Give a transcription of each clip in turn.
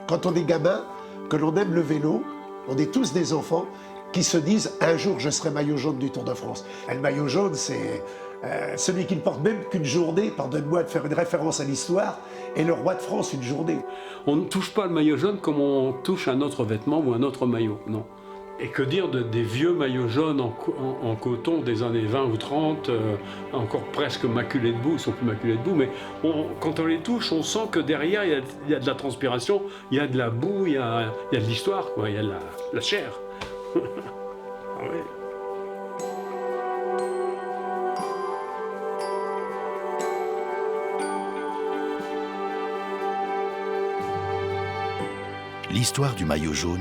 Quand on est gamin, que l'on aime le vélo, on est tous des enfants qui se disent « un jour je serai maillot jaune du Tour de France ». Le maillot jaune, c'est celui qui ne porte même qu'une journée, pardonne-moi de faire une référence à l'histoire, est le roi de France une journée. On ne touche pas le maillot jaune comme on touche un autre vêtement ou un autre maillot, non. Et que dire des vieux maillots jaunes en coton des années 20 ou 30, encore presque maculés de boue, ils sont plus maculés de boue, mais quand on les touche, on sent que derrière, il y a de la transpiration, il y a de la boue, il y a de l'histoire, quoi, il y a de la chair. Ah ouais. L'histoire du maillot jaune,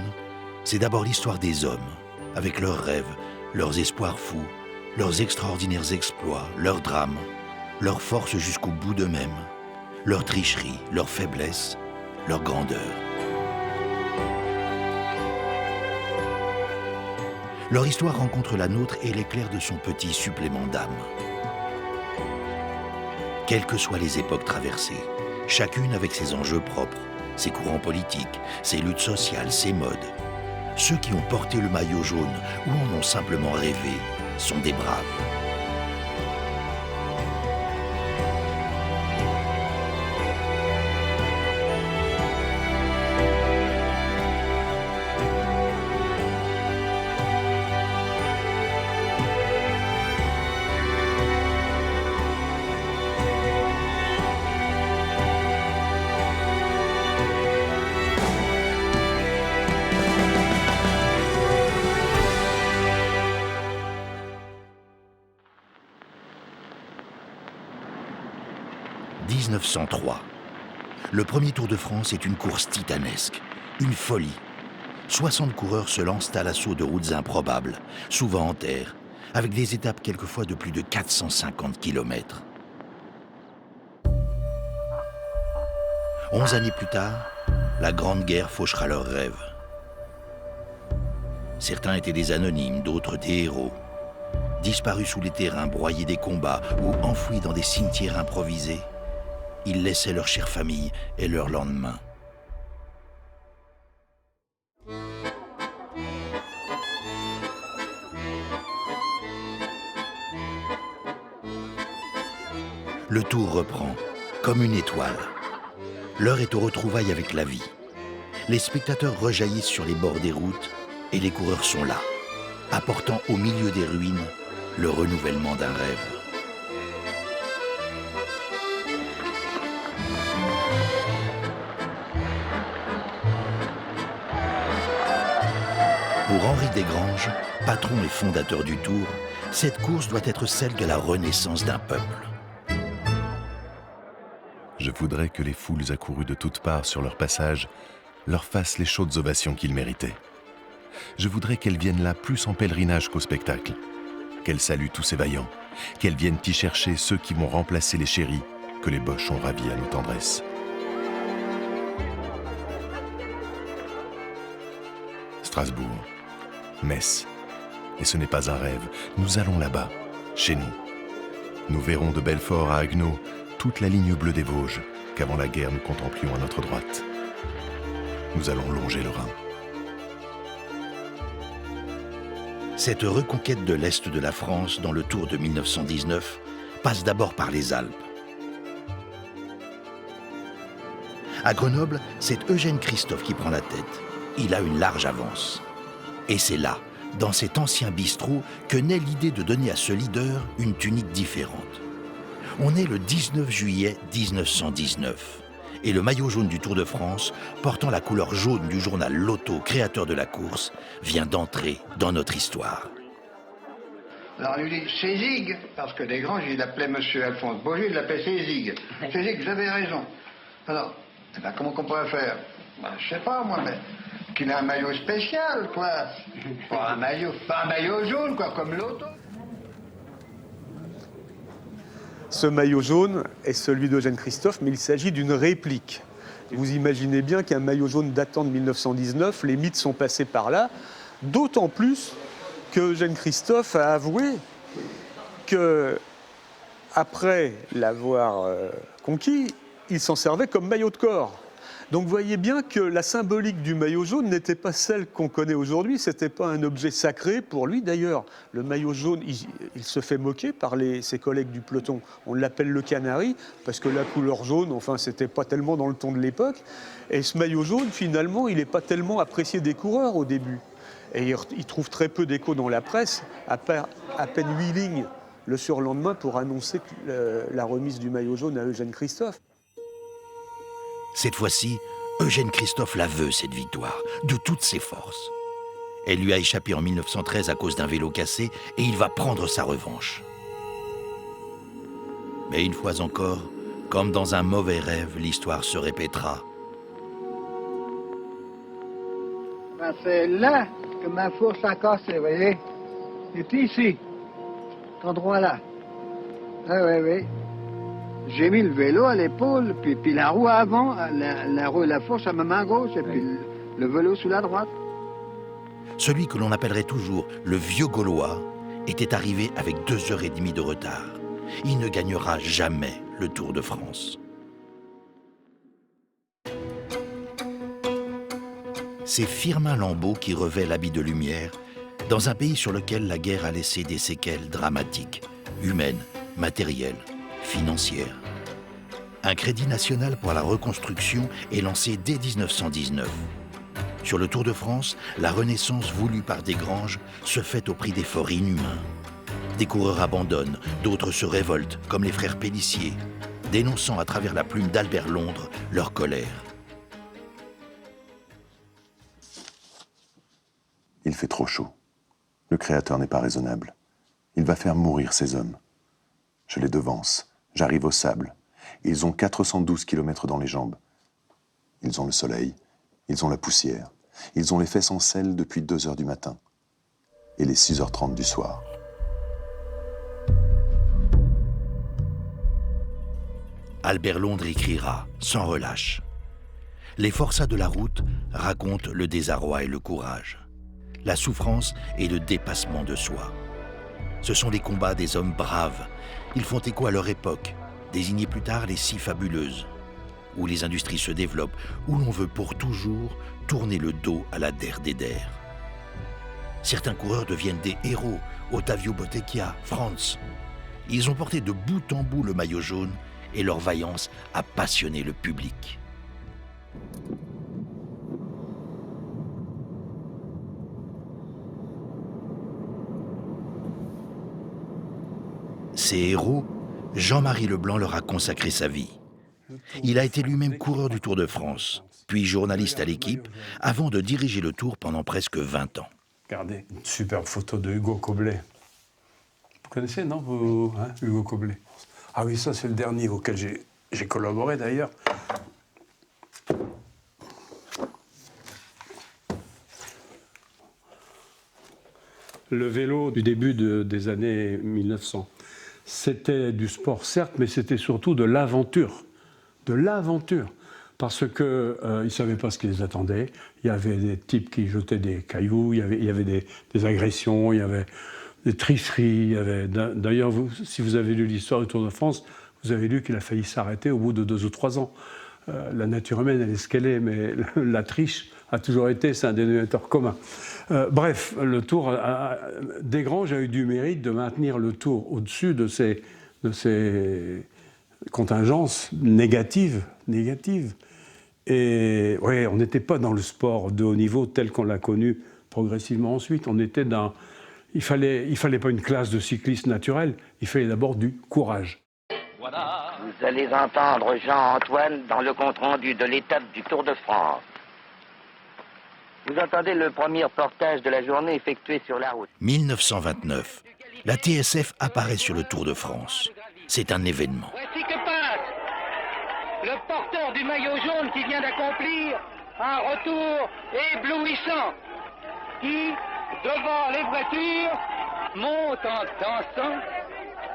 c'est d'abord l'histoire des hommes, avec leurs rêves, leurs espoirs fous, leurs extraordinaires exploits, leurs drames, leur force jusqu'au bout d'eux-mêmes, leur tricherie, leur faiblesse, leur grandeur. Leur histoire rencontre la nôtre et l'éclaire de son petit supplément d'âme. Quelles que soient les époques traversées, chacune avec ses enjeux propres, ses courants politiques, ses luttes sociales, ses modes. Ceux qui ont porté le maillot jaune ou en ont simplement rêvé sont des braves. « 1903. Le premier Tour de France est une course titanesque, une folie. 60 coureurs se lancent à l'assaut de routes improbables, souvent en terre, avec des étapes quelquefois de plus de 450 km. 11 années plus tard, la Grande Guerre fauchera leurs rêves. Certains étaient des anonymes, d'autres des héros. Disparus sous les terrains, broyés des combats ou enfouis dans des cimetières improvisés, ils laissaient leur chère famille et leur lendemain. Le tour reprend, comme une étoile. L'heure est aux retrouvailles avec la vie. Les spectateurs rejaillissent sur les bords des routes et les coureurs sont là, apportant au milieu des ruines le renouvellement d'un rêve. Pour Henri Desgranges, patron et fondateur du Tour, cette course doit être celle de la renaissance d'un peuple. Je voudrais que les foules accourues de toutes parts sur leur passage leur fassent les chaudes ovations qu'ils méritaient. Je voudrais qu'elles viennent là plus en pèlerinage qu'au spectacle, qu'elles saluent tous ces vaillants, qu'elles viennent y chercher ceux qui vont remplacer les chéris que les Boches ont ravis à nos tendresses. Strasbourg, Metz. Et ce n'est pas un rêve, nous allons là-bas, chez nous. Nous verrons de Belfort à Haguenau toute la ligne bleue des Vosges qu'avant la guerre nous contemplions à notre droite. Nous allons longer le Rhin. Cette reconquête de l'Est de la France dans le Tour de 1919 passe d'abord par les Alpes. À Grenoble, c'est Eugène Christophe qui prend la tête. Il a une large avance. Et c'est là, dans cet ancien bistrot, que naît l'idée de donner à ce leader une tunique différente. On est le 19 juillet 1919. Et le maillot jaune du Tour de France, portant la couleur jaune du journal Lotto, créateur de la course, vient d'entrer dans notre histoire. Alors on lui dit Sézig, parce que Desgranges, il appelait M. Alphonse Bourget, il l'appelait Sézig. Sézig, vous avez raison. Alors, eh ben, comment qu'on pourrait faire? Ben, je sais pas, moi, mais qu'il ait un maillot spécial, quoi. Pas un maillot jaune, quoi, comme Lotto. Ce maillot jaune est celui d'Eugène Christophe, mais il s'agit d'une réplique. Vous imaginez bien qu'un maillot jaune datant de 1919, les mythes sont passés par là, d'autant plus que Eugène Christophe a avoué que, après l'avoir conquis, il s'en servait comme maillot de corps. Donc vous voyez bien que la symbolique du maillot jaune n'était pas celle qu'on connaît aujourd'hui, ce n'était pas un objet sacré pour lui. D'ailleurs, le maillot jaune, il se fait moquer par ses collègues du peloton. On l'appelle le canari, parce que la couleur jaune, enfin, c'était pas tellement dans le ton de l'époque. Et ce maillot jaune, finalement, il n'est pas tellement apprécié des coureurs au début. Et il trouve très peu d'écho dans la presse, à peine 8 lignes le surlendemain pour annoncer la remise du maillot jaune à Eugène Christophe. Cette fois-ci, Eugène Christophe la veut, cette victoire, de toutes ses forces. Elle lui a échappé en 1913 à cause d'un vélo cassé et il va prendre sa revanche. Mais une fois encore, comme dans un mauvais rêve, l'histoire se répétera. Ben, c'est là que ma fourche a cassé, vous voyez. C'est ici, cet endroit-là. Ah oui, oui. J'ai mis le vélo à l'épaule, puis la roue avant, la roue et la fourche à ma main gauche, et puis le vélo sous la droite. Celui que l'on appellerait toujours le vieux Gaulois était arrivé avec 2h30 de retard. Il ne gagnera jamais le Tour de France. C'est Firmin Lambeau qui revêt l'habit de lumière dans un pays sur lequel la guerre a laissé des séquelles dramatiques, humaines, matérielles, financières. Un crédit national pour la reconstruction est lancé dès 1919. Sur le Tour de France, la renaissance voulue par Desgranges se fait au prix d'efforts inhumains. Des coureurs abandonnent, d'autres se révoltent, comme les frères Pélissier, dénonçant à travers la plume d'Albert Londres leur colère. Il fait trop chaud. Le Créateur n'est pas raisonnable. Il va faire mourir ces hommes. Je les devance. J'arrive au sable. Ils ont 412 km dans les jambes. Ils ont le soleil. Ils ont la poussière. Ils ont les fesses en selle depuis 2h du matin. Et les 6h30 du soir. Albert Londres écrira, sans relâche. Les forçats de la route racontent le désarroi et le courage, la souffrance et le dépassement de soi. Ce sont les combats des hommes braves. Ils font écho à leur époque, désignée plus tard les Six Fabuleuses, où les industries se développent, où l'on veut pour toujours tourner le dos à la der des der. Certains coureurs deviennent des héros, Ottavio Bottecchia, Franz. Ils ont porté de bout en bout le maillot jaune et leur vaillance a passionné le public. Ces héros, Jean-Marie Leblanc leur a consacré sa vie. Il a été lui-même coureur du Tour de France, puis journaliste à l'équipe, avant de diriger le Tour pendant presque 20 ans. Regardez, une superbe photo de Hugo Coblet. Vous connaissez, non, vous, hein, Hugo Coblet? Ah oui, ça c'est le dernier auquel j'ai collaboré d'ailleurs. Le vélo du début des années 1900, c'était du sport certes, mais c'était surtout de l'aventure. De l'aventure. Parce qu'ils ne savaient pas ce qui les attendait. Il y avait des types qui jetaient des cailloux, il y avait des agressions, il y avait des tricheries. D'ailleurs, si vous avez lu l'histoire du Tour de France, vous avez lu qu'il a failli s'arrêter au bout de 2 ou 3 ans. La nature humaine, elle est ce qu'elle est, mais la triche a toujours été, c'est un dénominateur commun. Bref, le Tour, Desgranges a eu du mérite de maintenir le Tour au-dessus de ces contingences négatives. Et oui, on n'était pas dans le sport de haut niveau tel qu'on l'a connu progressivement ensuite. On était dans... Il fallait pas une classe de cyclistes naturels, il fallait d'abord du courage. Vous allez entendre Jean-Antoine dans le compte-rendu de l'étape du Tour de France. Vous entendez le premier reportage de la journée effectué sur la route. 1929, la TSF apparaît sur le Tour de France. C'est un événement. Voici que passe le porteur du maillot jaune qui vient d'accomplir un retour éblouissant, qui, devant les voitures, monte en dansant,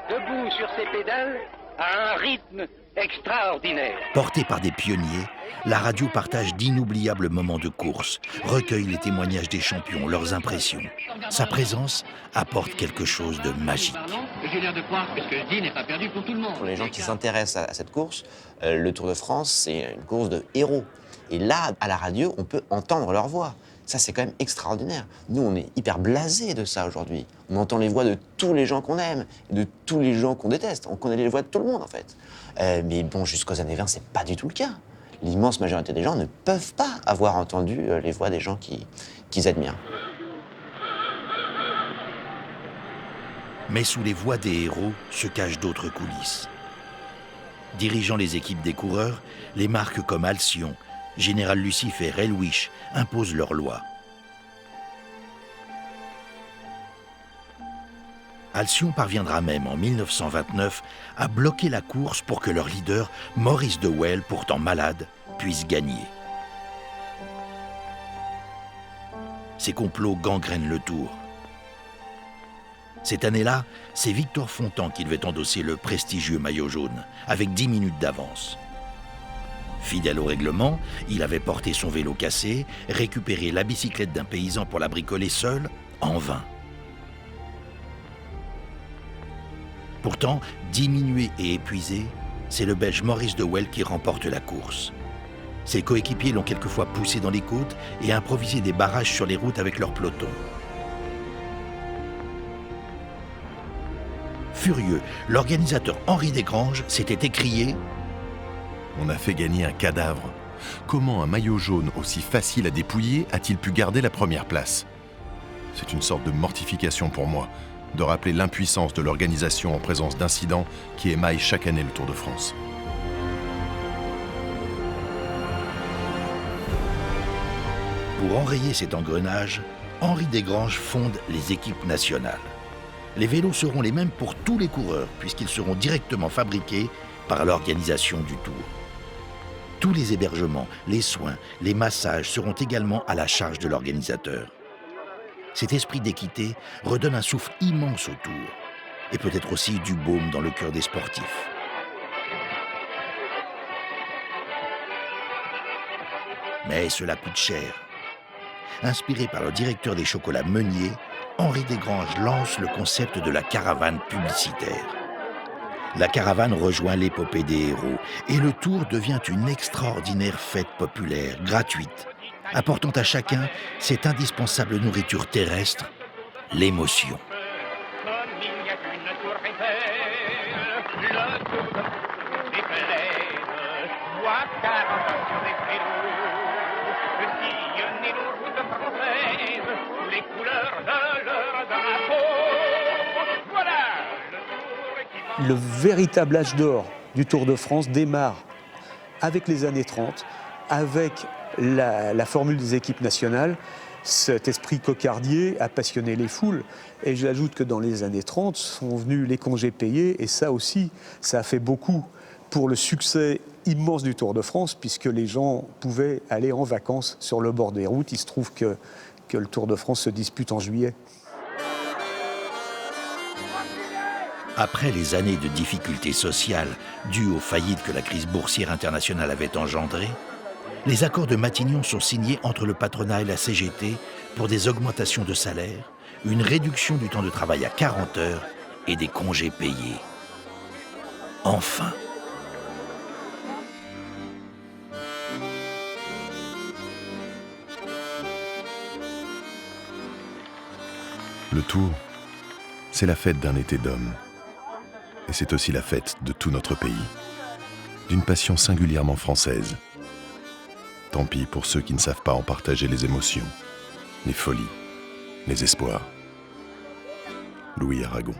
debout sur ses pédales, à un rythme extraordinaire. Portée par des pionniers, la radio partage d'inoubliables moments de course, recueille les témoignages des champions, leurs impressions. Sa présence apporte quelque chose de magique. J'ai l'air de croire que ce que je dis n'est pas perdu pour tout le monde. Pour les gens qui s'intéressent à cette course, le Tour de France, c'est une course de héros. Et là, à la radio, on peut entendre leur voix. Ça, c'est quand même extraordinaire. Nous, on est hyper blasés de ça aujourd'hui. On entend les voix de tous les gens qu'on aime, de tous les gens qu'on déteste. On connaît les voix de tout le monde, en fait. Mais bon, jusqu'aux années 20, c'est pas du tout le cas. L'immense majorité des gens ne peuvent pas avoir entendu les voix des gens qu'ils admirent. Mais sous les voix des héros se cachent d'autres coulisses. Dirigeant les équipes des coureurs, les marques comme Alcyon, Général Lucifer et Elwish imposent leurs lois. Alcyon parviendra même en 1929 à bloquer la course pour que leur leader, Maurice de Well, pourtant malade, puisse gagner. Ces complots gangrènent le Tour. Cette année-là, c'est Victor Fontan qui devait endosser le prestigieux maillot jaune, avec 10 minutes d'avance. Fidèle au règlement, il avait porté son vélo cassé, récupéré la bicyclette d'un paysan pour la bricoler seul, en vain. Pourtant, diminué et épuisé, c'est le Belge Maurice de Well qui remporte la course. Ses coéquipiers l'ont quelquefois poussé dans les côtes et improvisé des barrages sur les routes avec leur peloton. Furieux, l'organisateur Henri Desgranges s'était écrié « On a fait gagner un cadavre. Comment un maillot jaune aussi facile à dépouiller a-t-il pu garder la première place ? C'est une sorte de mortification pour moi, de rappeler l'impuissance de l'organisation en présence d'incidents qui émaillent chaque année le Tour de France. » Pour enrayer cet engrenage, Henri Desgranges fonde les équipes nationales. Les vélos seront les mêmes pour tous les coureurs, puisqu'ils seront directement fabriqués par l'organisation du Tour. Tous les hébergements, les soins, les massages seront également à la charge de l'organisateur. Cet esprit d'équité redonne un souffle immense au Tour, et peut-être aussi du baume dans le cœur des sportifs. Mais cela coûte cher. Inspiré par le directeur des chocolats Meunier, Henri Desgranges lance le concept de la caravane publicitaire. La caravane rejoint l'épopée des héros et le Tour devient une extraordinaire fête populaire, gratuite, apportant à chacun cette indispensable nourriture terrestre, l'émotion. Le véritable âge d'or du Tour de France démarre avec les années 30, avec la formule des équipes nationales. Cet esprit cocardier a passionné les foules. Et j'ajoute que dans les années 30 sont venus les congés payés. Et ça aussi, ça a fait beaucoup pour le succès immense du Tour de France, puisque les gens pouvaient aller en vacances sur le bord des routes. Il se trouve que le Tour de France se dispute en juillet. Après les années de difficultés sociales dues aux faillites que la crise boursière internationale avait engendrées, les accords de Matignon sont signés entre le patronat et la CGT pour des augmentations de salaire, une réduction du temps de travail à 40 heures et des congés payés. Enfin! Le Tour, c'est la fête d'un été d'hommes. Et c'est aussi la fête de tout notre pays, d'une passion singulièrement française. Tant pis pour ceux qui ne savent pas en partager les émotions, les folies, les espoirs. Louis Aragon.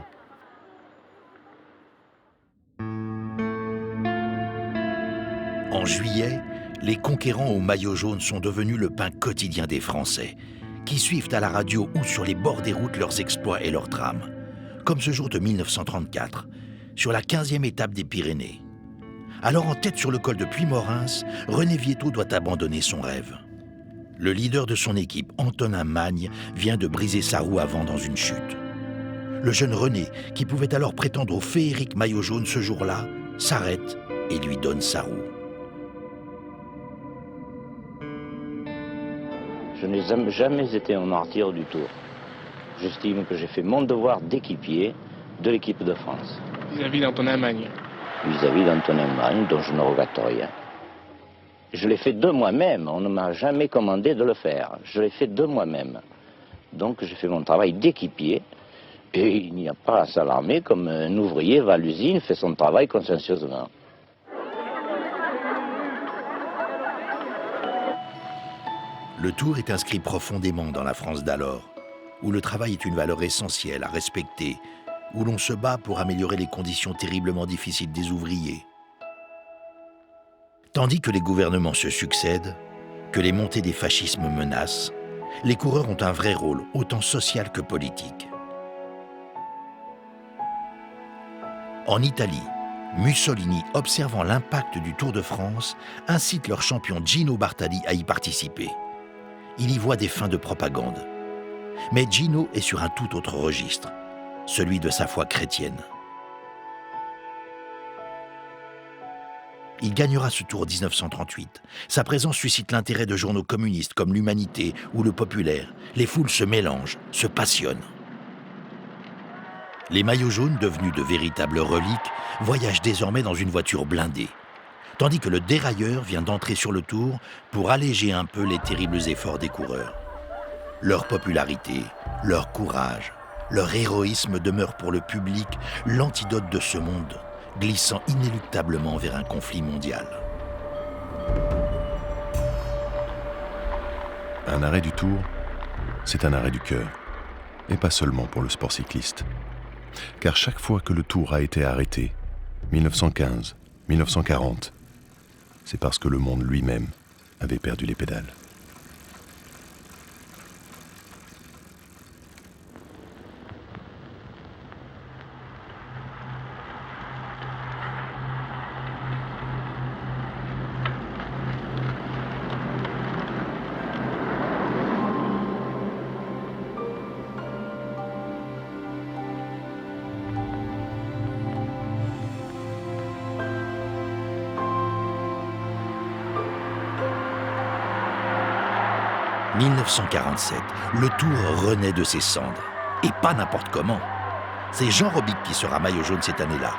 En juillet, les conquérants au maillot jaune sont devenus le pain quotidien des Français, qui suivent à la radio ou sur les bords des routes leurs exploits et leurs drames. Comme ce jour de 1934, sur la 15e étape des Pyrénées. Alors en tête sur le col de Puymorens, René Vietto doit abandonner son rêve. Le leader de son équipe, Antonin Magne, vient de briser sa roue avant dans une chute. Le jeune René, qui pouvait alors prétendre au féerique maillot jaune ce jour-là, s'arrête et lui donne sa roue. Je n'ai jamais été un martyr du Tour. J'estime que j'ai fait mon devoir d'équipier de l'équipe de France. Vis-à-vis d'Antonin Magne. Vis-à-vis d'Antonin Magne, dont je ne regrette rien. Je l'ai fait de moi-même, on ne m'a jamais commandé de le faire. Je l'ai fait de moi-même. Donc j'ai fait mon travail d'équipier, et il n'y a pas à s'alarmer comme un ouvrier va à l'usine, fait son travail consciencieusement. Le Tour est inscrit profondément dans la France d'alors, où le travail est une valeur essentielle à respecter, où l'on se bat pour améliorer les conditions terriblement difficiles des ouvriers. Tandis que les gouvernements se succèdent, que les montées des fascismes menacent, les coureurs ont un vrai rôle, autant social que politique. En Italie, Mussolini, observant l'impact du Tour de France, incite leur champion Gino Bartali à y participer. Il y voit des fins de propagande. Mais Gino est sur un tout autre registre, celui de sa foi chrétienne. Il gagnera ce Tour en 1938. Sa présence suscite l'intérêt de journaux communistes comme l'Humanité ou le Populaire. Les foules se mélangent, se passionnent. Les maillots jaunes, devenus de véritables reliques, voyagent désormais dans une voiture blindée, tandis que le dérailleur vient d'entrer sur le Tour pour alléger un peu les terribles efforts des coureurs. Leur popularité, leur courage, leur héroïsme demeurent pour le public l'antidote de ce monde, glissant inéluctablement vers un conflit mondial. Un arrêt du Tour, c'est un arrêt du cœur, et pas seulement pour le sport cycliste. Car chaque fois que le Tour a été arrêté, 1915, 1940, c'est parce que le monde lui-même avait perdu les pédales. « 1947, le Tour renaît de ses cendres. Et pas n'importe comment. C'est Jean Robic qui sera maillot jaune cette année-là.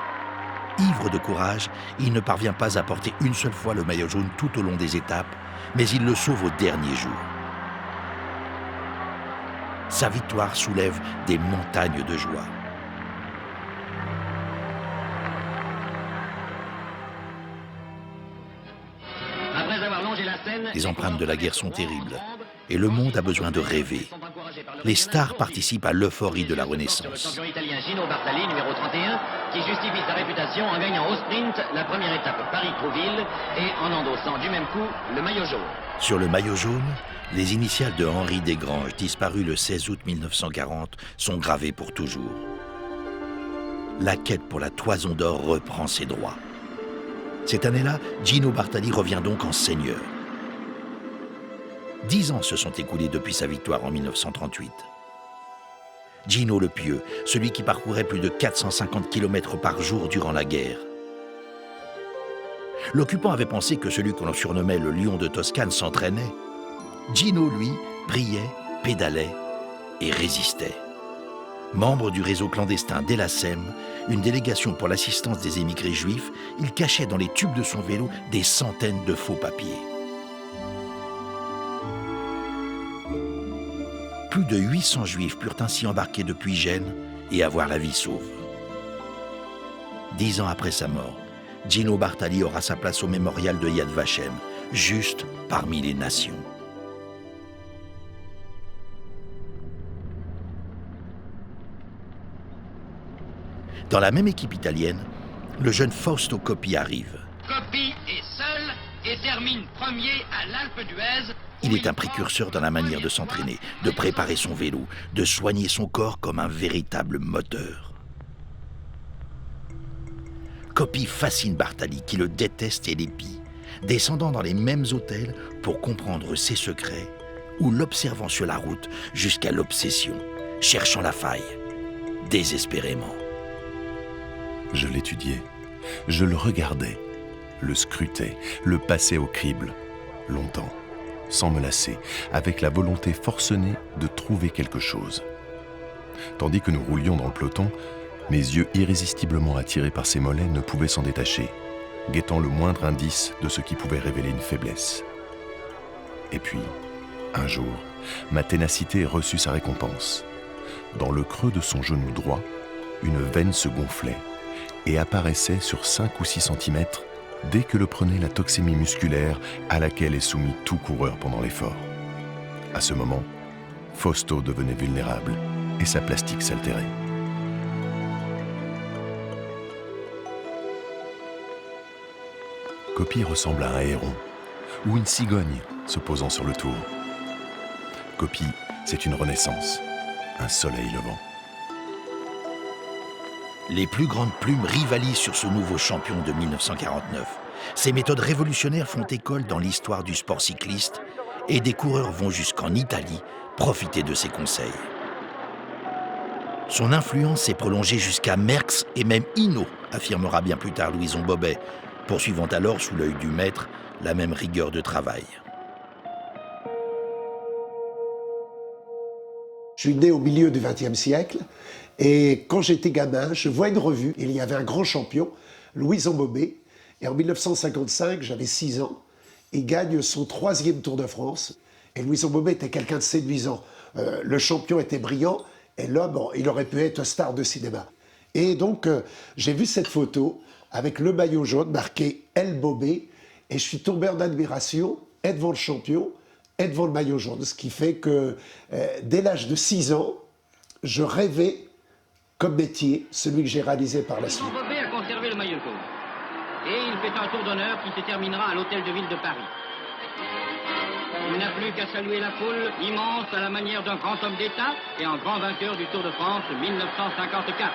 Ivre de courage, il ne parvient pas à porter une seule fois le maillot jaune tout au long des étapes, mais il le sauve au dernier jour. Sa victoire soulève des montagnes de joie. Les empreintes de la guerre sont terribles. Et le monde a besoin de rêver. Les stars participent à l'euphorie de la Renaissance. Le champion italien Gino Bartali, numéro 31, qui justifie sa réputation en gagnant au sprint la première étape Paris-Trouville et en endossant du même coup le maillot jaune. Sur le maillot jaune, les initiales de Henri Desgranges, disparu le 16 août 1940, sont gravées pour toujours. La quête pour la Toison d'Or reprend ses droits. Cette année-là, Gino Bartali revient donc en seigneur. 10 ans se sont écoulés depuis sa victoire en 1938. Gino le Pieux, celui qui parcourait plus de 450 km par jour durant la guerre. L'occupant avait pensé que celui que l'on surnommait le lion de Toscane s'entraînait. Gino, lui, priait, pédalait et résistait. Membre du réseau clandestin d'Elasem, une délégation pour l'assistance des émigrés juifs, il cachait dans les tubes de son vélo des centaines de faux papiers. Plus de 800 juifs purent ainsi embarquer depuis Gênes et avoir la vie sauve. 10 ans après sa mort, Gino Bartali aura sa place au mémorial de Yad Vashem, juste parmi les nations. Dans la même équipe italienne, le jeune Fausto Coppi arrive. Coppi est seul et termine premier à l'Alpe d'Huez. Il est un précurseur dans la manière de s'entraîner, de préparer son vélo, de soigner son corps comme un véritable moteur. Coppi fascine Bartali, qui le déteste et l'épie, descendant dans les mêmes hôtels pour comprendre ses secrets ou l'observant sur la route jusqu'à l'obsession, cherchant la faille, désespérément. Je l'étudiais, je le regardais, le scrutais, le passais au crible, longtemps, sans me lasser, avec la volonté forcenée de trouver quelque chose. Tandis que nous roulions dans le peloton, mes yeux irrésistiblement attirés par ses mollets ne pouvaient s'en détacher. guettant le moindre indice de ce qui pouvait révéler une faiblesse. Et puis, un jour, ma ténacité reçut sa récompense. Dans le creux de son genou droit, une veine se gonflait et apparaissait sur 5 ou 6 centimètres dès que le prenait la toxémie musculaire à laquelle est soumis tout coureur pendant l'effort. À ce moment, Fausto devenait vulnérable et sa plastique s'altérait. Coppi ressemble à un héron ou une cigogne se posant sur le tour. Coppi, c'est une renaissance, un soleil levant. Les plus grandes plumes rivalisent sur ce nouveau champion de 1949. Ses méthodes révolutionnaires font école dans l'histoire du sport cycliste et des coureurs vont jusqu'en Italie profiter de ses conseils. Son influence s'est prolongée jusqu'à Merckx et même Hinault, affirmera bien plus tard Louison Bobet, poursuivant alors sous l'œil du maître la même rigueur de travail. Je suis né au milieu du XXe siècle et quand j'étais gamin, je vois une revue, il y avait un grand champion, Louison Bobet, et en 1955, j'avais 6 ans, il gagne son 3e Tour de France. Et Louison Bobet était quelqu'un de séduisant. Le champion était brillant et l'homme, il aurait pu être star de cinéma. Et donc, j'ai vu cette photo avec le maillot jaune marqué L. Bobet et je suis tombé en admiration, et devant le champion, et devant le maillot jaune. Ce qui fait que dès l'âge de 6 ans, je rêvais comme métier, celui que j'ai réalisé par la suite. Bobet a conservé le maillot jaune. Et il fait un tour d'honneur qui se terminera à l'Hôtel de Ville de Paris. Il n'a plus qu'à saluer la foule, immense à la manière d'un grand homme d'État et un grand vainqueur du Tour de France 1954.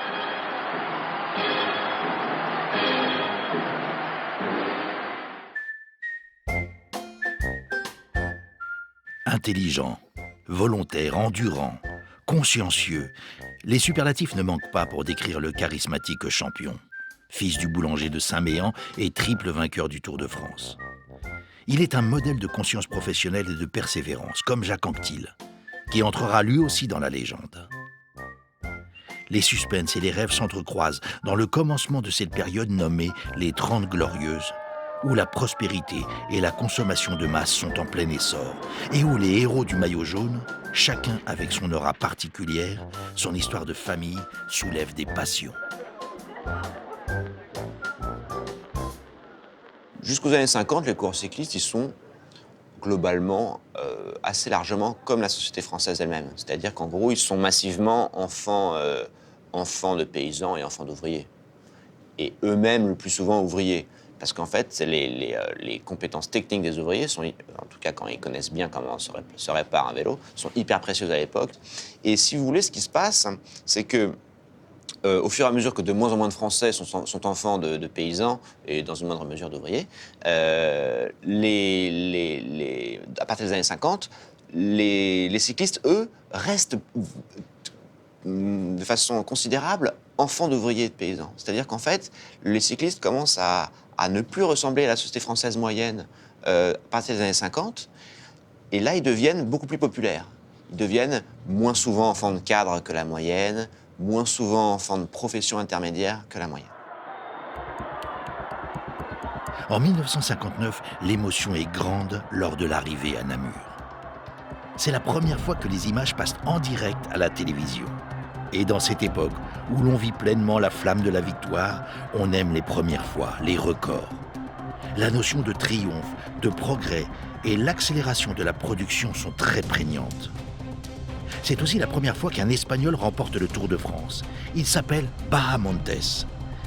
Intelligent, volontaire, endurant, consciencieux, les superlatifs ne manquent pas pour décrire le charismatique champion. Fils du boulanger de Saint-Méen et triple vainqueur du Tour de France. Il est un modèle de conscience professionnelle et de persévérance, comme Jacques Anquetil, qui entrera lui aussi dans la légende. Les suspens et les rêves s'entrecroisent dans le commencement de cette période nommée les 30 Glorieuses, où la prospérité et la consommation de masse sont en plein essor, et où les héros du maillot jaune, chacun avec son aura particulière, son histoire de famille, soulèvent des passions. Jusqu'aux années 50, les coureurs cyclistes, ils sont globalement assez largement comme la société française elle-même. C'est-à-dire qu'en gros, ils sont massivement enfants de paysans et enfants d'ouvriers. Et eux-mêmes, le plus souvent, ouvriers. Parce qu'en fait, les compétences techniques des ouvriers, sont, en tout cas quand ils connaissent bien comment se répare un vélo, sont hyper précieuses à l'époque. Et si vous voulez, ce qui se passe, c'est que au fur et à mesure que de moins en moins de Français sont enfants de paysans et dans une moindre mesure d'ouvriers, à partir des années 50, les cyclistes, eux, restent de façon considérable enfants d'ouvriers et de paysans. C'est-à-dire qu'en fait, les cyclistes commencent à ne plus ressembler à la société française moyenne à partir des années 50, et là, ils deviennent beaucoup plus populaires. Ils deviennent moins souvent enfants de cadre que la moyenne, moins souvent enfants de profession intermédiaire que la moyenne. En 1959, l'émotion est grande lors de l'arrivée à Namur. C'est la première fois que les images passent en direct à la télévision. Et dans cette époque où l'on vit pleinement la flamme de la victoire, on aime les premières fois, les records. La notion de triomphe, de progrès et l'accélération de la production sont très prégnantes. C'est aussi la première fois qu'un Espagnol remporte le Tour de France. Il s'appelle Bahamontes.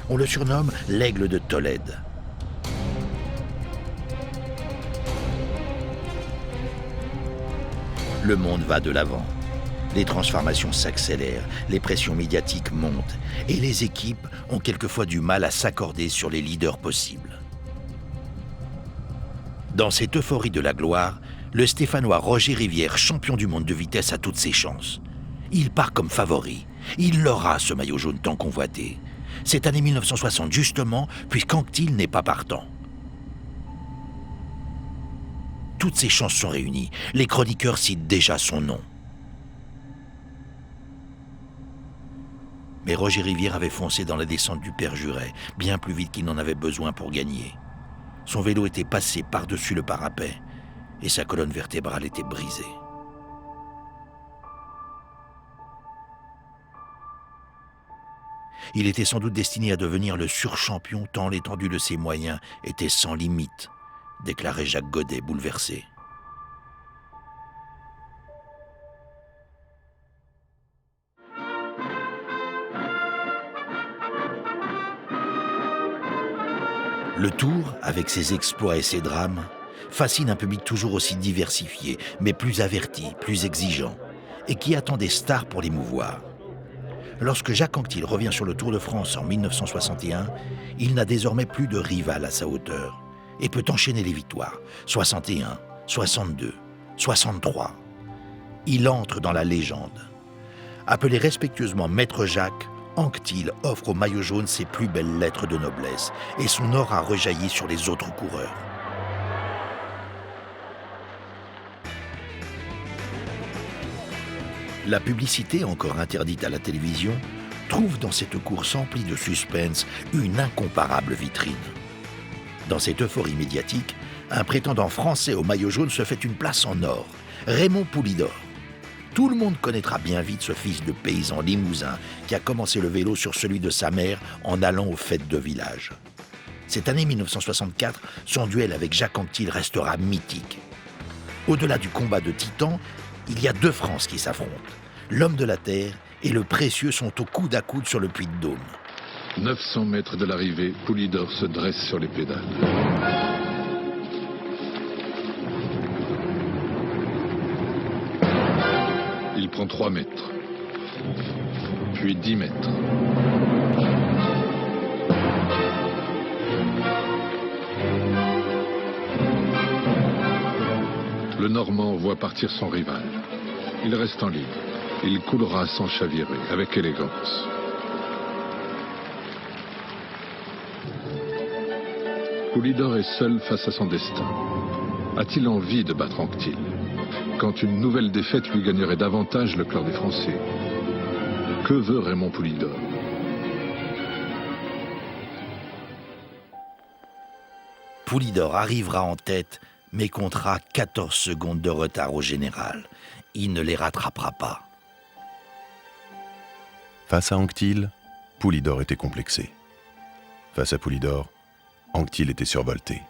On le surnomme l'Aigle de Tolède. Le monde va de l'avant. Les transformations s'accélèrent, les pressions médiatiques montent et les équipes ont quelquefois du mal à s'accorder sur les leaders possibles. Dans cette euphorie de la gloire, le Stéphanois Roger Rivière, champion du monde de vitesse, a toutes ses chances. Il part comme favori. Il l'aura, ce maillot jaune tant convoité. Cette année 1960, justement, puisqu'Anquetil n'est pas partant. Toutes ses chances sont réunies. Les chroniqueurs citent déjà son nom. Mais Roger Rivière avait foncé dans la descente du Père Juret, bien plus vite qu'il n'en avait besoin pour gagner. Son vélo était passé par-dessus le parapet et sa colonne vertébrale était brisée. Il était sans doute destiné à devenir le surchampion tant l'étendue de ses moyens était sans limite, déclarait Jacques Godet bouleversé. Le Tour, avec ses exploits et ses drames, fascine un public toujours aussi diversifié, mais plus averti, plus exigeant, et qui attend des stars pour l'émouvoir. Lorsque Jacques Anquetil revient sur le Tour de France en 1961, il n'a désormais plus de rival à sa hauteur et peut enchaîner les victoires. 61, 62, 63. Il entre dans la légende. Appelé respectueusement Maître Jacques, Anquetil offre au maillot jaune ses plus belles lettres de noblesse et son aura rejaillit sur les autres coureurs. La publicité, encore interdite à la télévision, trouve dans cette course emplie de suspense une incomparable vitrine. Dans cette euphorie médiatique, un prétendant français au maillot jaune se fait une place en or, Raymond Poulidor. Tout le monde connaîtra bien vite ce fils de paysan limousin qui a commencé le vélo sur celui de sa mère en allant aux fêtes de village. Cette année 1964, son duel avec Jacques Anquetil restera mythique. Au-delà du combat de titans, il y a deux France qui s'affrontent. L'homme de la terre et le précieux sont au coude à coude sur le Puy-de-Dôme. 900 mètres de l'arrivée, Poulidor se dresse sur les pédales. Il prend 3 mètres, puis 10 mètres. Le Normand voit partir son rival. Il reste en ligne. Il coulera sans chavirer, avec élégance. Poulidor est seul face à son destin. A-t-il envie de battre Anquetil, quand une nouvelle défaite lui gagnerait davantage le cœur des Français? Que veut Raymond Poulidor? Poulidor arrivera en tête, mais comptera 14 secondes de retard au général. Il ne les rattrapera pas. Face à Anquetil, Poulidor était complexé. Face à Poulidor, Anquetil était survolté.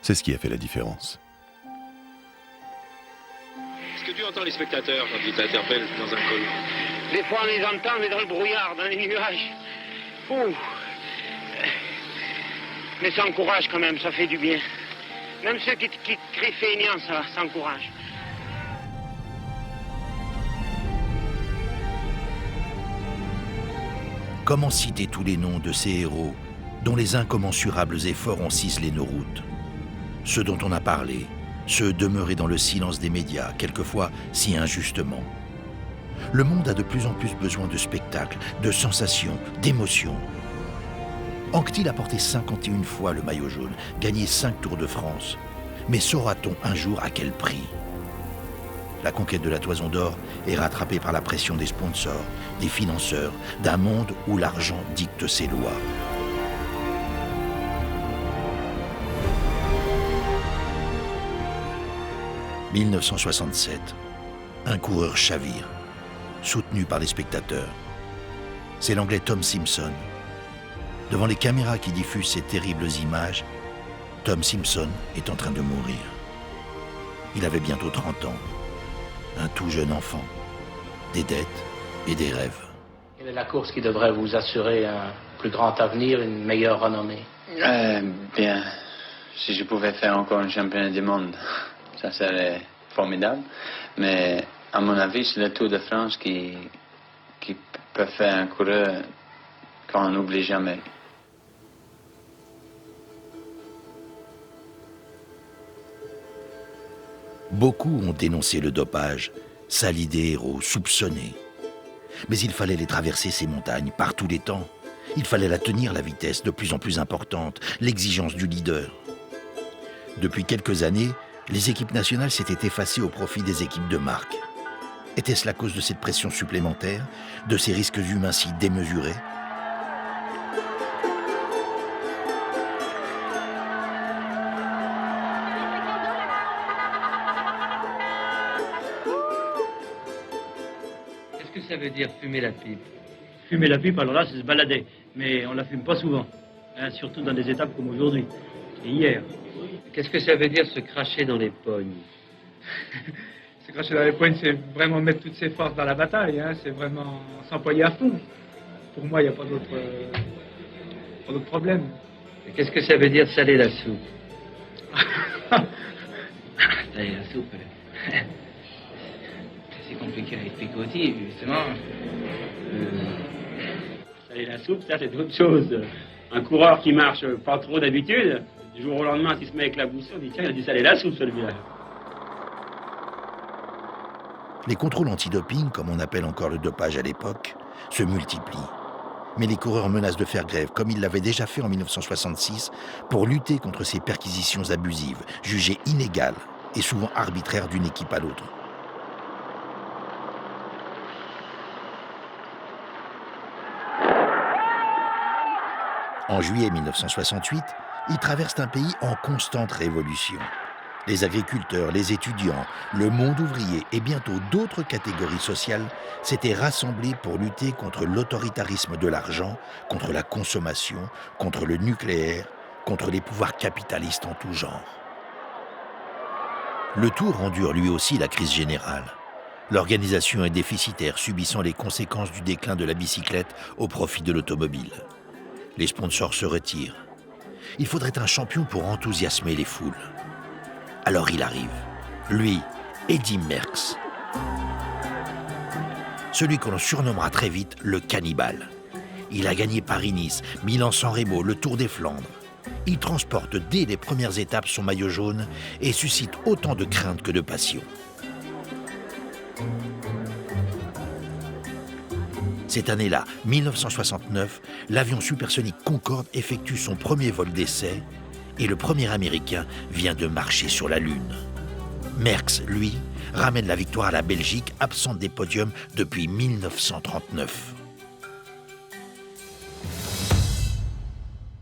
C'est ce qui a fait la différence. Est-ce que tu entends les spectateurs quand ils t'interpellent dans un col? Des fois on les entend, mais dans le brouillard, dans les nuages. Ouh. Mais ça encourage quand même, ça fait du bien. Même ceux qui crient feignants, ça encourage. Comment citer tous les noms de ces héros dont les incommensurables efforts ont ciselé nos routes? Ceux dont on a parlé, ceux demeurés dans le silence des médias, quelquefois si injustement. Le monde a de plus en plus besoin de spectacles, de sensations, d'émotions. Anquetil a porté 51 fois le maillot jaune, gagné 5 Tours de France. Mais saura-t-on un jour à quel prix? La conquête de la Toison d'Or est rattrapée par la pression des sponsors, des financeurs, d'un monde où l'argent dicte ses lois. « 1967, un coureur chavire, soutenu par les spectateurs. C'est l'Anglais Tom Simpson. Devant les caméras qui diffusent ces terribles images, Tom Simpson est en train de mourir. Il avait bientôt 30 ans, un tout jeune enfant, des dettes et des rêves. Quelle est la course qui devrait vous assurer un plus grand avenir, une meilleure renommée? Bien, si je pouvais faire encore un championnat du monde, ça serait formidable. Mais à mon avis, c'est le Tour de France qui peut faire un coureur qu'on n'oublie jamais. Beaucoup ont dénoncé le dopage, sali des héros, soupçonnés. Mais il fallait les traverser, ces montagnes, par tous les temps. Il fallait la tenir, la vitesse, de plus en plus importante, l'exigence du leader. Depuis quelques années, les équipes nationales s'étaient effacées au profit des équipes de marque. Était-ce la cause de cette pression supplémentaire, de ces risques humains si démesurés ? Qu'est-ce que ça veut dire fumer la pipe? Fumer la pipe, alors là, c'est se balader. Mais on la fume pas souvent, hein, surtout dans des étapes comme aujourd'hui et hier. Qu'est-ce que ça veut dire se cracher dans les pognes? Se cracher dans les pognes, c'est vraiment mettre toutes ses forces dans la bataille, hein, c'est vraiment s'employer à fond. Pour moi, il n'y a pas d'autre problème. Et qu'est-ce que ça veut dire saler la soupe? Saler la soupe, c'est compliqué à expliquer aussi, justement. Saler la soupe, ça c'est autre chose. Un coureur qui marche pas trop d'habitude, du jour au lendemain, s'il se met avec la boussole, on dit tiens, il a dû saler la soupe celui-là. Les contrôles antidoping, comme on appelle encore le dopage à l'époque, se multiplient. Mais les coureurs menacent de faire grève, comme ils l'avaient déjà fait en 1966, pour lutter contre ces perquisitions abusives, jugées inégales et souvent arbitraires d'une équipe à l'autre. En juillet 1968, ils traversent un pays en constante révolution. Les agriculteurs, les étudiants, le monde ouvrier et bientôt d'autres catégories sociales s'étaient rassemblés pour lutter contre l'autoritarisme de l'argent, contre la consommation, contre le nucléaire, contre les pouvoirs capitalistes en tout genre. Le Tour endure lui aussi la crise générale. L'organisation est déficitaire, subissant les conséquences du déclin de la bicyclette au profit de l'automobile. Les sponsors se retirent. Il faudrait un champion pour enthousiasmer les foules. Alors il arrive, lui, Eddy Merckx. Celui que l'on surnommera très vite le cannibale. Il a gagné Paris-Nice, Milan-San Remo, le Tour des Flandres. Il transporte dès les premières étapes son maillot jaune et suscite autant de crainte que de passion. Cette année-là, 1969, l'avion supersonique Concorde effectue son premier vol d'essai et le premier Américain vient de marcher sur la Lune. Merckx, lui, ramène la victoire à la Belgique, absente des podiums depuis 1939.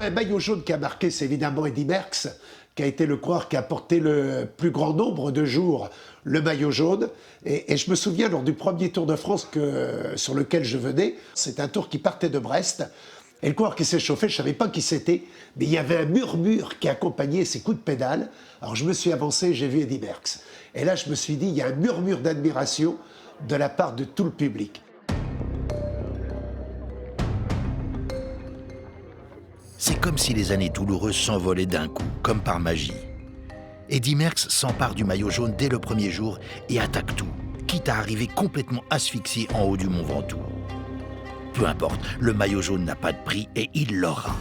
Un maillot jaune qui a marqué, c'est évidemment Eddy Merckx, qui a été le coureur qui a porté le plus grand nombre de jours le maillot jaune. Et je me souviens, lors du premier Tour de France sur lequel je venais, c'est un tour qui partait de Brest. Et le coureur qui s'est chauffé, je ne savais pas qui c'était, mais il y avait un murmure qui accompagnait ses coups de pédale. Alors je me suis avancé, j'ai vu Eddy Merckx. Et là, je me suis dit, il y a un murmure d'admiration de la part de tout le public. C'est comme si les années douloureuses s'envolaient d'un coup, comme par magie. Eddy Merckx s'empare du maillot jaune dès le premier jour et attaque tout, quitte à arriver complètement asphyxié en haut du Mont Ventoux. Peu importe, le maillot jaune n'a pas de prix et il l'aura.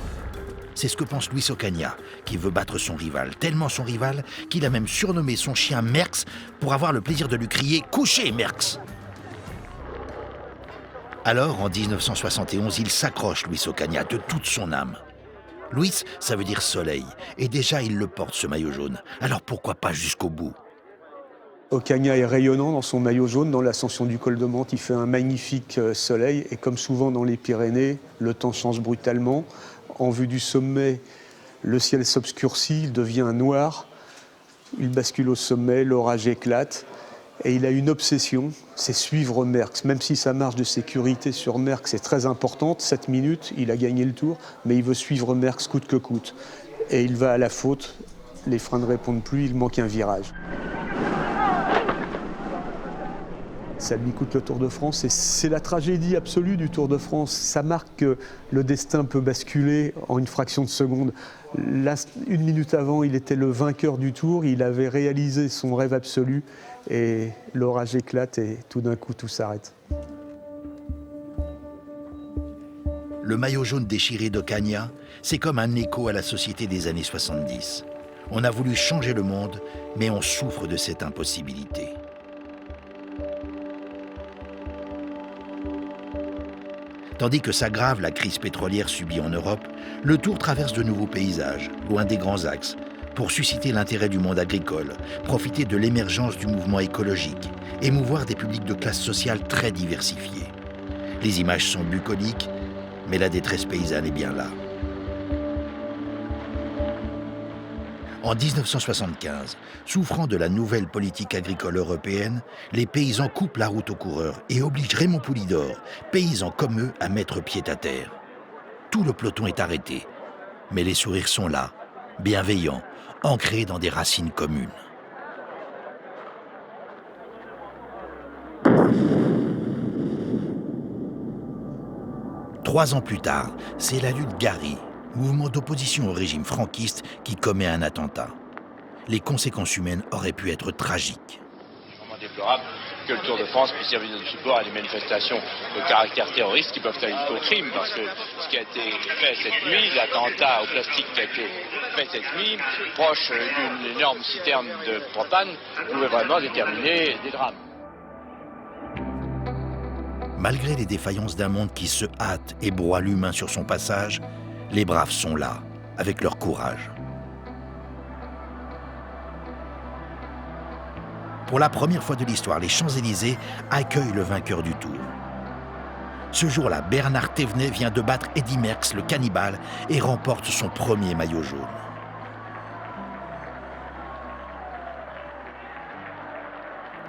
C'est ce que pense Luis Ocaña, qui veut battre son rival, tellement son rival qu'il a même surnommé son chien Merckx pour avoir le plaisir de lui crier « Couchez, Merckx !» Alors, en 1971, il s'accroche, Luis Ocaña, de toute son âme. Luis, ça veut dire soleil, et déjà il le porte, ce maillot jaune. Alors pourquoi pas jusqu'au bout? Ocaña est rayonnant dans son maillot jaune. Dans l'ascension du col de Mantes, il fait un magnifique soleil. Et comme souvent dans les Pyrénées, le temps change brutalement. En vue du sommet, le ciel s'obscurcit, il devient noir. Il bascule au sommet, l'orage éclate. Et il a une obsession, c'est suivre Merckx. Même si sa marge de sécurité sur Merckx est très importante, 7 minutes, il a gagné le Tour, mais il veut suivre Merckx coûte que coûte. Et il va à la faute, les freins ne répondent plus, il manque un virage. Ça lui coûte le Tour de France et c'est la tragédie absolue du Tour de France. Ça marque que le destin peut basculer en une fraction de seconde. Là, 1 minute avant, il était le vainqueur du Tour, il avait réalisé son rêve absolu et l'orage éclate et tout d'un coup, tout s'arrête. Le maillot jaune déchiré d'Ocaña, c'est comme un écho à la société des années 70. On a voulu changer le monde, mais on souffre de cette impossibilité. Tandis que s'aggrave la crise pétrolière subie en Europe, le Tour traverse de nouveaux paysages, loin des grands axes, pour susciter l'intérêt du monde agricole, profiter de l'émergence du mouvement écologique, émouvoir des publics de classe sociale très diversifiés. Les images sont bucoliques, mais la détresse paysanne est bien là. En 1975, souffrant de la nouvelle politique agricole européenne, les paysans coupent la route aux coureurs et obligent Raymond Poulidor, paysan comme eux, à mettre pied à terre. Tout le peloton est arrêté, mais les sourires sont là, bienveillants, ancrés dans des racines communes. Trois ans plus tard, c'est la lutte Gary, mouvement d'opposition au régime franquiste, qui commet un attentat. Les conséquences humaines auraient pu être tragiques. C'est vraiment déplorable que le Tour de France puisse servir de support à des manifestations de caractère terroriste qui peuvent aller jusqu'au crime, parce que ce qui a été fait cette nuit, l'attentat au plastique qui a été fait cette nuit, proche d'une énorme citerne de propane, pouvait vraiment déterminer des drames. Malgré les défaillances d'un monde qui se hâte et broie l'humain sur son passage, les braves sont là, avec leur courage. Pour la première fois de l'histoire, les Champs-Élysées accueillent le vainqueur du Tour. Ce jour-là, Bernard Thévenet vient de battre Eddy Merckx, le cannibale, et remporte son premier maillot jaune.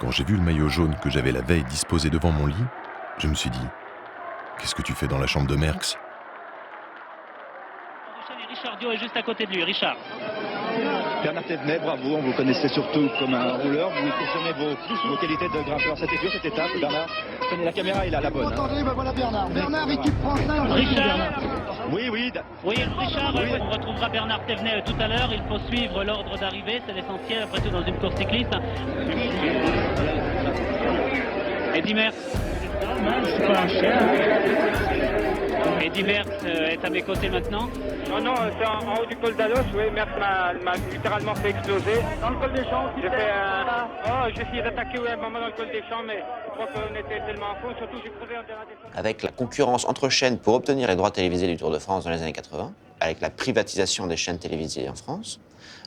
Quand j'ai vu le maillot jaune que j'avais la veille disposé devant mon lit, je me suis dit, qu'est-ce que tu fais dans la chambre de Merckx ? Richard Dio est juste à côté de lui. Richard. Bernard Thévenet, bravo, on vous connaissait surtout comme un rouleur, vous confirmez vos qualités de grimpeur. C'était dur cette étape, Bernard. Tenez, la caméra est là, la bonne. Attendez, ben voilà Bernard. Bernard, équipe française. Richard. Oui, Richard, oui. On retrouvera Bernard Thévenet tout à l'heure. Il faut suivre l'ordre d'arrivée, c'est l'essentiel, après tout dans une course cycliste. Eddy Merckx. C'est pas un chien. Eddy Merckx est à mes côtés maintenant. Non, c'est en haut du col d'Alos, oui, Merckx m'a littéralement fait exploser. Dans le col des Champs, j'ai essayé d'attaquer un moment dans le col des Champs, mais je crois qu'on était tellement en fond, surtout j'ai crevé en dernier descente. Avec la concurrence entre chaînes pour obtenir les droits télévisés du Tour de France dans les années 80, avec la privatisation des chaînes télévisées en France,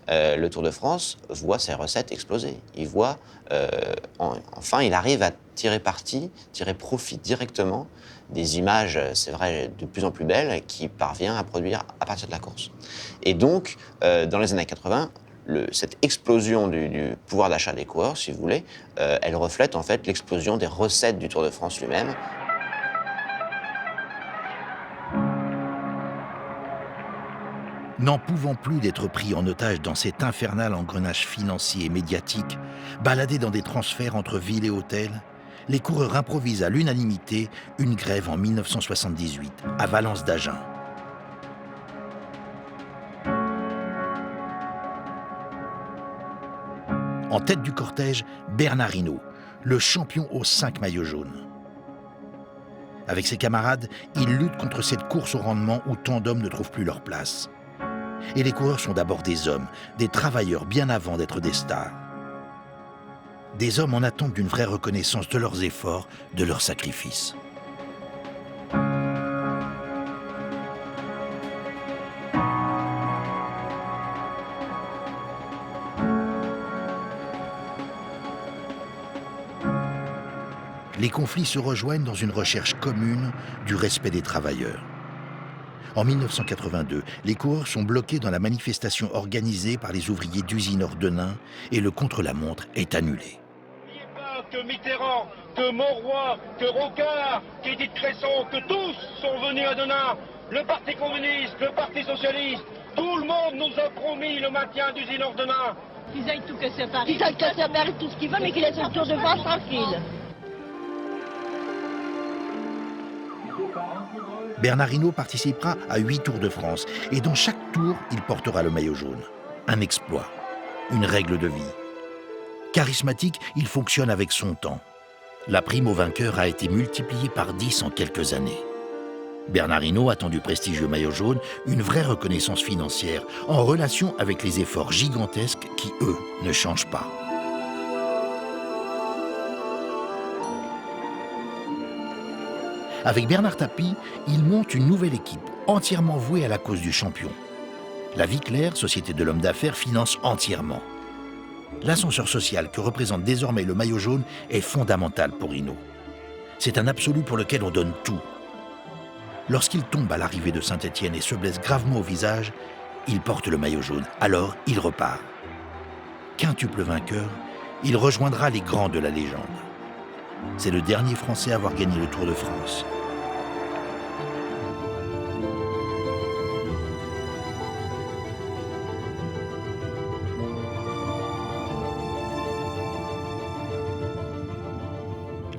le Tour de France voit ses recettes exploser. Il voit, enfin, il arrive à tirer parti, tirer profit directement des images, c'est vrai, de plus en plus belles, qu'il parvient à produire à partir de la course. Et donc, dans les années 80, cette explosion du pouvoir d'achat des coureurs, si vous voulez, elle reflète en fait l'explosion des recettes du Tour de France lui-même. N'en pouvant plus d'être pris en otage dans cet infernal engrenage financier et médiatique, baladés dans des transferts entre villes et hôtels, les coureurs improvisent à l'unanimité une grève en 1978, à Valence d'Agen. En tête du cortège, Bernard Hinault, le champion aux 5 maillots jaunes. Avec ses camarades, il lutte contre cette course au rendement où tant d'hommes ne trouvent plus leur place. Et les coureurs sont d'abord des hommes, des travailleurs bien avant d'être des stars. Des hommes en attente d'une vraie reconnaissance de leurs efforts, de leurs sacrifices. Les conflits se rejoignent dans une recherche commune du respect des travailleurs. En 1982, les coureurs sont bloqués dans la manifestation organisée par les ouvriers d'usine Ordenin et le contre-la-montre est annulé. Que Mitterrand, que Mauroy, que Rocard, qu'Édith Cresson, que tous sont venus à Denain, le Parti communiste, le Parti socialiste, tout le monde nous a promis le maintien d'usine Ordenin. Qu'ils aillent tout casser à Paris. Qu'ils aillent casser à Paris tout ce qu'ils veulent, mais qu'ils laissent le Tour de France tranquille. Bernard Hinault participera à 8 Tours de France et dans chaque tour, il portera le maillot jaune. Un exploit, une règle de vie. Charismatique, il fonctionne avec son temps. La prime au vainqueur a été multipliée par 10 en quelques années. Bernard Hinault attend du prestigieux maillot jaune une vraie reconnaissance financière en relation avec les efforts gigantesques qui, eux, ne changent pas. Avec Bernard Tapie, il monte une nouvelle équipe entièrement vouée à la cause du champion. La Vie Claire, société de l'homme d'affaires, finance entièrement. L'ascenseur social que représente désormais le maillot jaune est fondamental pour Hinault. C'est un absolu pour lequel on donne tout. Lorsqu'il tombe à l'arrivée de Saint-Étienne et se blesse gravement au visage, il porte le maillot jaune, alors il repart. Quintuple vainqueur, il rejoindra les grands de la légende. C'est le dernier Français à avoir gagné le Tour de France.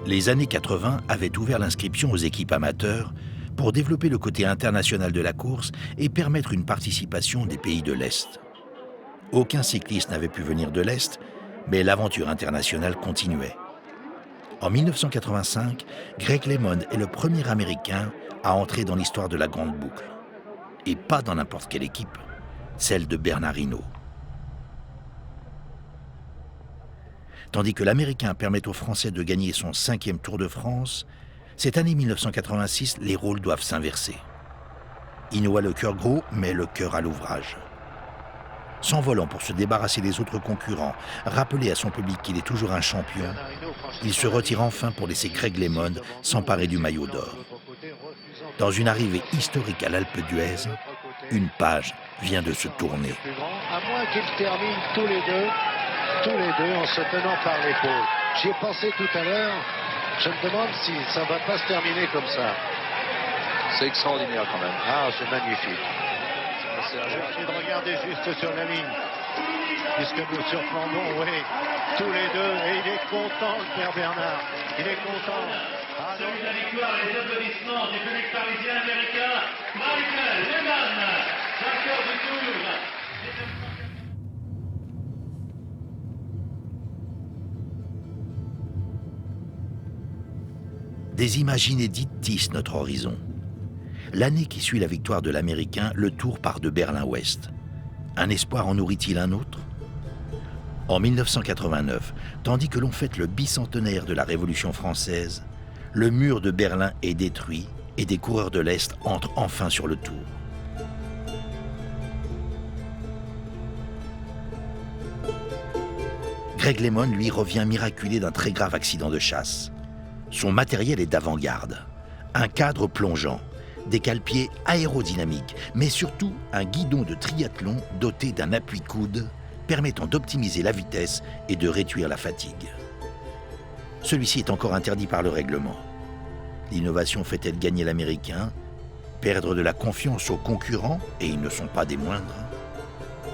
Les années 80 avaient ouvert l'inscription aux équipes amateurs pour développer le côté international de la course et permettre une participation des pays de l'Est. Aucun cycliste n'avait pu venir de l'Est, mais l'aventure internationale continuait. En 1985, Greg LeMond est le premier Américain à entrer dans l'histoire de la Grande Boucle. Et pas dans n'importe quelle équipe, celle de Bernard Hinault. Tandis que l'Américain permet aux Français de gagner son 5e Tour de France, cette année 1986, les rôles doivent s'inverser. Hinault a le cœur gros, mais le cœur à l'ouvrage. S'envolant pour se débarrasser des autres concurrents, rappeler à son public qu'il est toujours un champion, il se retire enfin pour laisser Greg LeMond s'emparer du maillot d'or. Dans une arrivée historique à l'Alpe d'Huez, une page vient de se tourner. À moins qu'ils terminent tous les deux en se tenant par l'épaule. J'y ai pensé tout à l'heure. Je me demande si ça ne va pas se terminer comme ça. C'est extraordinaire quand même. Ah, c'est magnifique. Je vais essayer de regarder juste sur la ligne. Puisque nous surplombons, oui, tous les deux. Et il est content, le père Bernard. Il est content. Ah, celui de la victoire, les applaudissements du public parisien américain, Michael Lehmann, vainqueur du Tour. Des images inédites tissent notre horizon. L'année qui suit la victoire de l'Américain, le Tour part de Berlin-Ouest. Un espoir en nourrit-il un autre ? En 1989, tandis que l'on fête le bicentenaire de la Révolution française, le mur de Berlin est détruit et des coureurs de l'Est entrent enfin sur le Tour. Greg LeMond, lui, revient miraculé d'un très grave accident de chasse. Son matériel est d'avant-garde. Un cadre plongeant, des cale-pieds aérodynamiques, mais surtout un guidon de triathlon doté d'un appui-coude permettant d'optimiser la vitesse et de réduire la fatigue. Celui-ci est encore interdit par le règlement. L'innovation fait-elle gagner l'Américain, perdre de la confiance aux concurrents, et ils ne sont pas des moindres?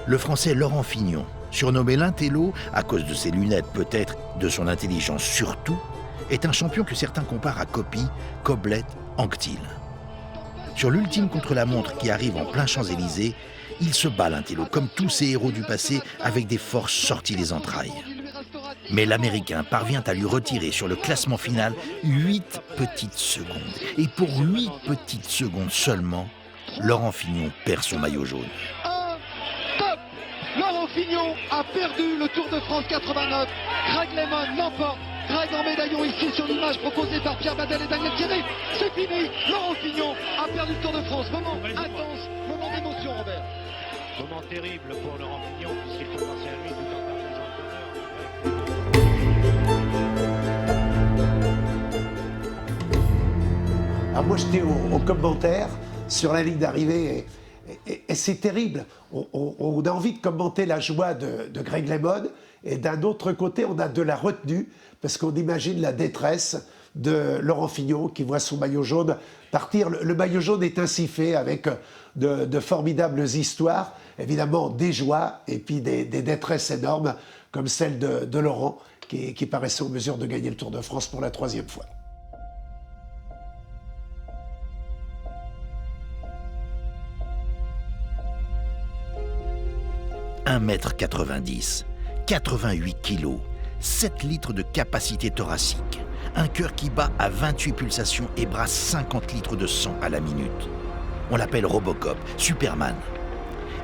Le Français Laurent Fignon, surnommé l'Intello à cause de ses lunettes peut-être, de son intelligence surtout, est un champion que certains comparent à Coppi, Koblet, Anquetil. Sur l'ultime contre-la-montre qui arrive en plein Champs-Élysées, il se bat l'Intello, comme tous ces héros du passé, avec des forces sorties des entrailles. Mais l'Américain parvient à lui retirer sur le classement final 8 petites secondes. Et pour 8 petites secondes seulement, Laurent Fignon perd son maillot jaune. Top! Laurent Fignon a perdu le Tour de France 89. Greg LeMond l'emporte. Greg en médaillon ici sur l'image proposée par Pierre Badel et Daniel Thierry. C'est fini. Laurent Fignon a perdu le Tour de France. Moment intense, moment d'émotion, Robert. Moment terrible pour Laurent Fignon puisqu'il faut penser à lui tout en partageant. Alors moi j'étais au commentaire sur la ligne d'arrivée et c'est terrible. On a envie de commenter la joie de Greg LeMond et d'un autre côté on a de la retenue parce qu'on imagine la détresse de Laurent Fignon qui voit son maillot jaune partir. Le maillot jaune est ainsi fait avec de formidables histoires, évidemment des joies et puis des détresses énormes comme celle de Laurent qui paraissait en mesure de gagner le Tour de France pour la 3e fois. « 1,90 m, 88 kg, 7 litres de capacité thoracique, un cœur qui bat à 28 pulsations et brasse 50 litres de sang à la minute. On l'appelle Robocop, Superman.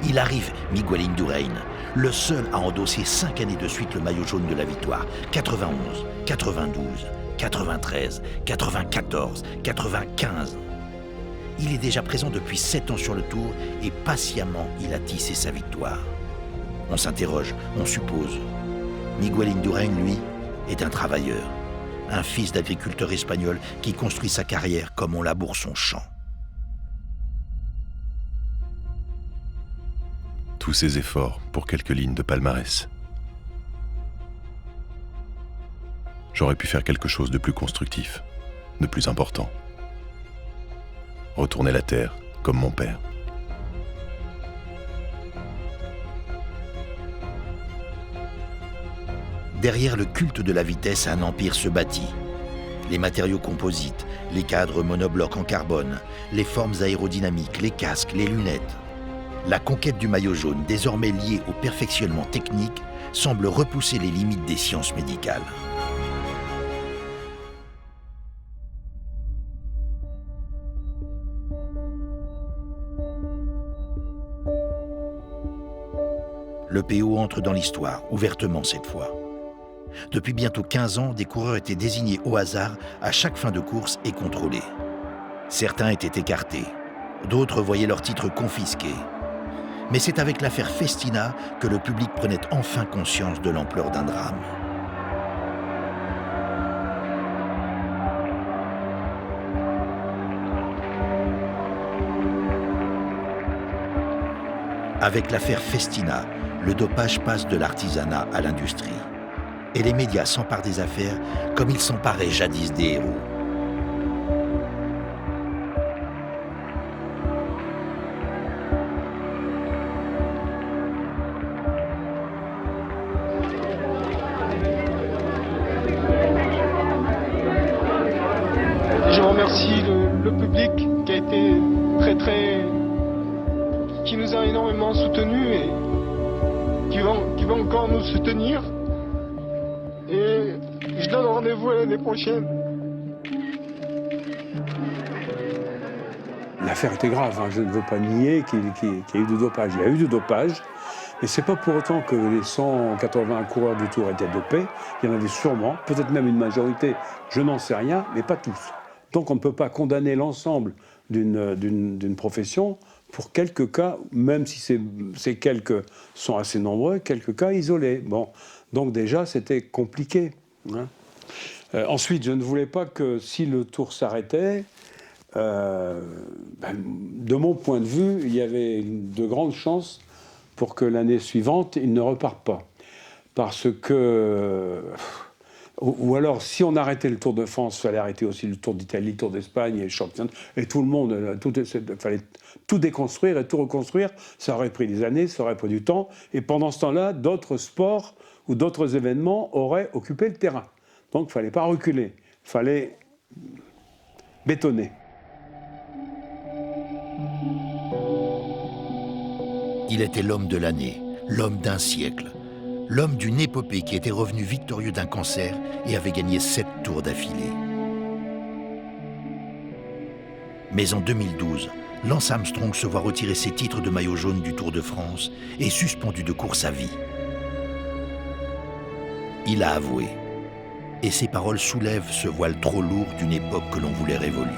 Il arrive, Miguel Indurain, le seul à endosser 5 années de suite le maillot jaune de la victoire. 91, 92, 93, 94, 95. Il est déjà présent depuis 7 ans sur le Tour et patiemment il a tissé sa victoire. On s'interroge, on suppose. Miguel Indurain, lui, est un travailleur, un fils d'agriculteur espagnol qui construit sa carrière comme on laboure son champ. Tous ces efforts pour quelques lignes de palmarès. J'aurais pu faire quelque chose de plus constructif, de plus important. Retourner la terre, comme mon père. Derrière le culte de la vitesse, un empire se bâtit. Les matériaux composites, les cadres monoblocs en carbone, les formes aérodynamiques, les casques, les lunettes. La conquête du maillot jaune, désormais liée au perfectionnement technique, semble repousser les limites des sciences médicales. Le PO entre dans l'histoire, ouvertement cette fois. Depuis bientôt 15 ans, des coureurs étaient désignés au hasard à chaque fin de course et contrôlés. Certains étaient écartés, d'autres voyaient leurs titres confisqués. Mais c'est avec l'affaire Festina que le public prenait enfin conscience de l'ampleur d'un drame. Avec l'affaire Festina, le dopage passe de l'artisanat à l'industrie. Et les médias s'emparent des affaires comme ils s'emparaient jadis des héros. Je remercie le public qui a été qui nous a énormément soutenus et qui va encore nous soutenir. Et je donne rendez-vous à l'année prochaine. L'affaire était grave, hein. Je ne veux pas nier qu'il y a eu du dopage. Il y a eu du dopage, mais c'est pas pour autant que les 180 coureurs du Tour étaient dopés. Il y en avait sûrement, peut-être même une majorité, je n'en sais rien, mais pas tous. Donc on ne peut pas condamner l'ensemble d'une profession pour quelques cas, même si ces quelques sont assez nombreux, quelques cas isolés. Bon, donc déjà, c'était compliqué. Hein. Ensuite, je ne voulais pas que si le Tour s'arrêtait, de mon point de vue, il y avait de grandes chances pour que l'année suivante, il ne reparte pas. Parce que... Ou alors, si on arrêtait le Tour de France, il fallait arrêter aussi le Tour d'Italie, le Tour d'Espagne et le championnat. Et tout le monde, il fallait tout déconstruire et tout reconstruire. Ça aurait pris des années, ça aurait pris du temps. Et pendant ce temps-là, d'autres sports ou d'autres événements auraient occupé le terrain. Donc, il ne fallait pas reculer. Il fallait bétonner. Il était l'homme de l'année, l'homme d'un siècle. L'homme d'une épopée qui était revenu victorieux d'un cancer et avait gagné 7 tours d'affilée. Mais en 2012, Lance Armstrong se voit retirer ses titres de maillot jaune du Tour de France et suspendu de course à vie. Il a avoué. Et ses paroles soulèvent ce voile trop lourd d'une époque que l'on voulait révolue.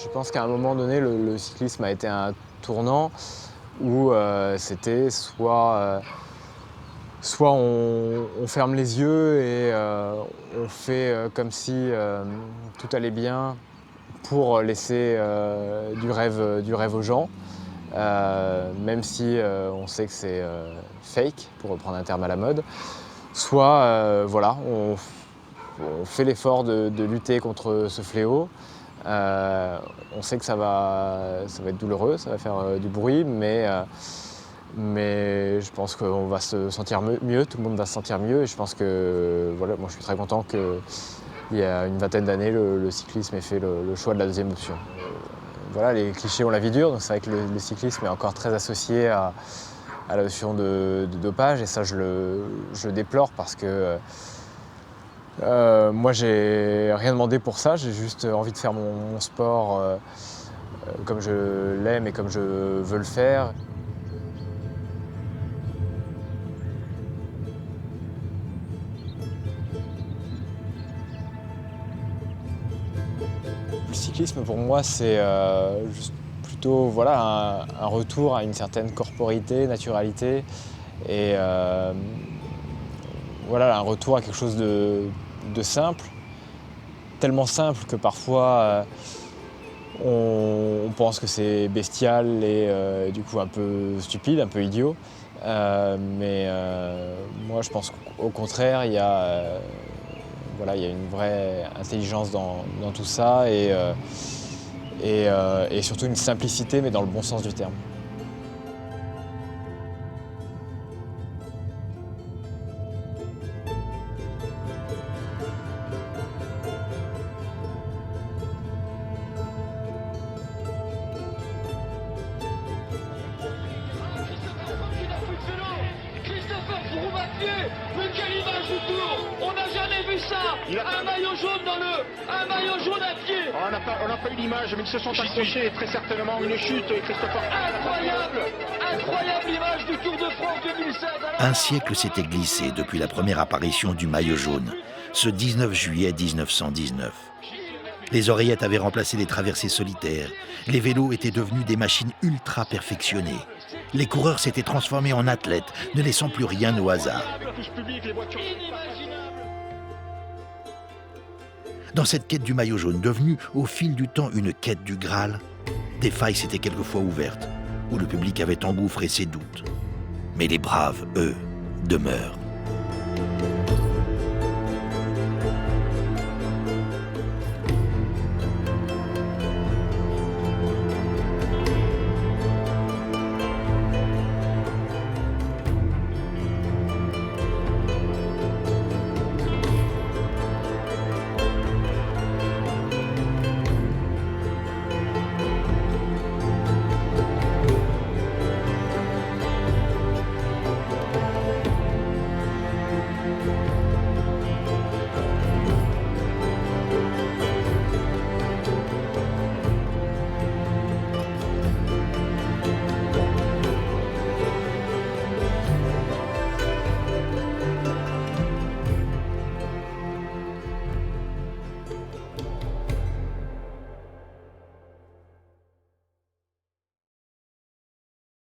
Je pense qu'à un moment donné, le cyclisme a été un tournant où c'était soit on ferme les yeux et on fait comme si tout allait bien pour laisser du rêve aux gens, même si on sait que c'est fake, pour reprendre un terme à la mode, soit voilà, on fait l'effort de lutter contre ce fléau. On sait que ça va être douloureux, ça va faire du bruit, mais je pense qu'on va se sentir mieux, tout le monde va se sentir mieux. Et je pense que, voilà, moi je suis très content qu'il y a une vingtaine d'années, le cyclisme ait fait le choix de la deuxième option. voilà, les clichés ont la vie dure, donc c'est vrai que le cyclisme est encore très associé à la notion de dopage, et ça je le déplore parce que moi j'ai rien demandé pour ça, j'ai juste envie de faire mon sport comme je l'aime et comme je veux le faire. Le cyclisme pour moi c'est plutôt voilà, un retour à une certaine corporité, naturalité et voilà, un retour à quelque chose de simple, tellement simple que parfois on pense que c'est bestial et du coup un peu stupide, un peu idiot. Mais moi je pense qu'au contraire il y a une vraie intelligence dans tout ça et surtout une simplicité, mais dans le bon sens du terme. On n'a pas eu l'image, mais ils se sont accrochés très certainement. Une chute, Christopher. Incroyable image du Tour de France 2016. Un siècle s'était glissé depuis la première apparition du maillot jaune, ce 19 juillet 1919. Les oreillettes avaient remplacé les traversées solitaires. Les vélos étaient devenus des machines ultra perfectionnées. Les coureurs s'étaient transformés en athlètes, ne laissant plus rien au hasard. Dans cette quête du maillot jaune, devenue au fil du temps une quête du Graal, des failles s'étaient quelquefois ouvertes, où le public avait engouffré ses doutes. Mais les braves, eux, demeurent.